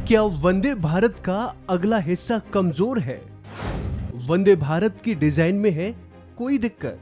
क्या वंदे भारत का अगला हिस्सा कमजोर है? वंदे भारत की डिजाइन में है कोई दिक्कत?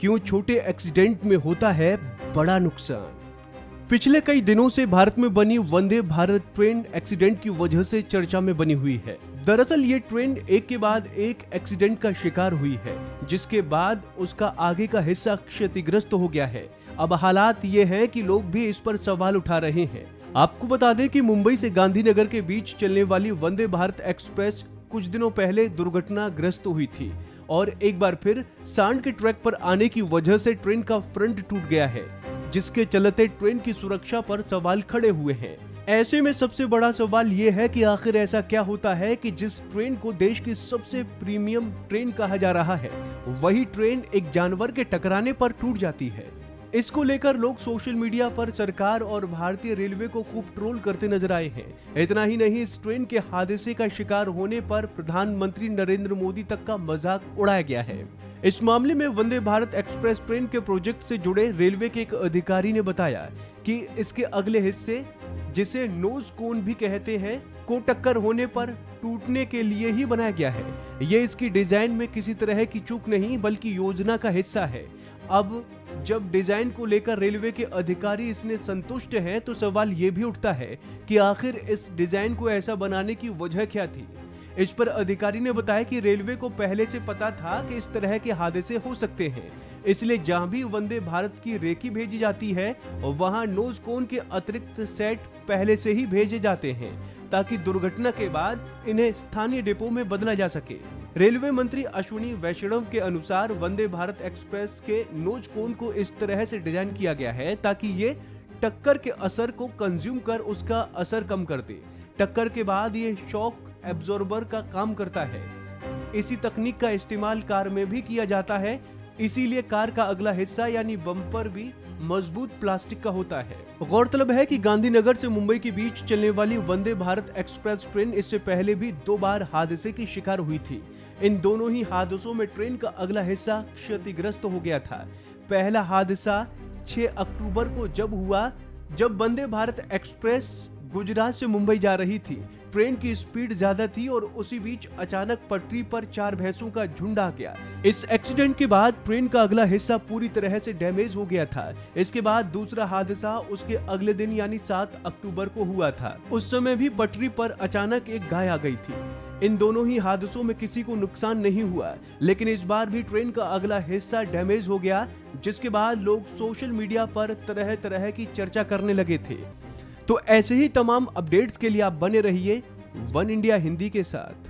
क्यों छोटे एक्सीडेंट में होता है बड़ा नुकसान? पिछले कई दिनों से भारत में बनी वंदे भारत ट्रेन एक्सीडेंट की वजह से चर्चा में बनी हुई है। दरअसल ये ट्रेन एक के बाद एक एक्सीडेंट का शिकार हुई है, जिसके बाद उसका आगे का हिस्सा क्षतिग्रस्त हो गया है। अब हालात ये हैं कि लोग भी इस पर सवाल उठा रहे हैं। आपको बता दें कि मुंबई से गांधीनगर के बीच चलने वाली वंदे भारत एक्सप्रेस कुछ दिनों पहले दुर्घटनाग्रस्त हुई थी और एक बार फिर सांड के ट्रैक पर आने की वजह से ट्रेन का फ्रंट टूट गया है, जिसके चलते ट्रेन की सुरक्षा पर सवाल खड़े हुए हैं। ऐसे में सबसे बड़ा सवाल ये है कि आखिर ऐसा क्या होता है कि जिस ट्रेन को देश की सबसे प्रीमियम ट्रेन कहा जा रहा है, वही ट्रेन एक जानवर के टकराने पर टूट जाती है। इसको लेकर लोग सोशल मीडिया पर सरकार और भारतीय रेलवे को खूब ट्रोल करते नजर आए हैं। इतना ही नहीं, इस ट्रेन के हादसे का शिकार होने पर प्रधानमंत्री नरेंद्र मोदी तक का मजाक उड़ाया गया है। इस मामले में वंदे भारत एक्सप्रेस ट्रेन के प्रोजेक्ट से जुड़े रेलवे के एक अधिकारी ने बताया कि इसके अगले हिस्से, जिसे नोज कोन भी कहते हैं, को टक्कर होने पर टूटने के लिए ही बनाया गया है। ये इसकी डिजाइन में किसी तरह की चूक नहीं बल्कि योजना का हिस्सा है। अब जब डिजाइन को लेकर रेलवे के अधिकारी इसने संतुष्ट हैं, तो सवाल ये भी उठता है कि आखिर इस डिजाइन को ऐसा बनाने की वजह क्या थी। इस पर अधिकारी ने बताया कि रेलवे को पहले से पता था कि इस तरह के हादसे हो सकते हैं, इसलिए जहां भी वंदे भारत की रेकी भेजी जाती है वहां नोज कोन के अतिरिक्त सेट पहले से ही भेजे जाते हैं, ताकि दुर्घटना के बाद इन्हें स्थानीय डिपो में बदला जा सके। रेलवे मंत्री अश्विनी वैष्णव के अनुसार वंदे भारत एक्सप्रेस के नोज कोन को इस तरह से डिजाइन किया गया है ताकि ये टक्कर के असर को कंज्यूम कर उसका असर कम कर दे। टक्कर के बाद ये शॉक एब्जॉर्बर का काम करता है। इसी तकनीक का इस्तेमाल कार में भी किया जाता है, इसीलिए कार का अगला हिस्सा यानी बम्पर भी मजबूत प्लास्टिक का होता है। गौरतलब है कि गांधीनगर से मुंबई के बीच चलने वाली वंदे भारत एक्सप्रेस ट्रेन इससे पहले भी 2 बार हादसे की शिकार हुई थी। इन दोनों ही हादसों में ट्रेन का अगला हिस्सा क्षतिग्रस्त हो गया था। पहला हादसा 6 अक्टूबर को हुआ जब वंदे भारत एक्सप्रेस गुजरात से मुंबई जा रही थी। ट्रेन की स्पीड ज्यादा थी और उसी बीच अचानक पटरी पर 4 भैंसों का झुंड आ गया। इस एक्सीडेंट के बाद ट्रेन का अगला हिस्सा पूरी तरह से डैमेज हो गया था। इसके बाद दूसरा हादसा उसके अगले दिन यानी 7 अक्टूबर को हुआ था। उस समय भी पटरी पर अचानक एक गाय आ गई थी। इन दोनों ही हादसों में किसी को नुकसान नहीं हुआ, लेकिन इस बार भी ट्रेन का अगला हिस्सा डैमेज हो गया, जिसके बाद लोग सोशल मीडिया पर तरह तरह की चर्चा करने लगे थे। तो ऐसे ही तमाम अपडेट्स के लिए आप बने रहिए वन इंडिया हिंदी के साथ।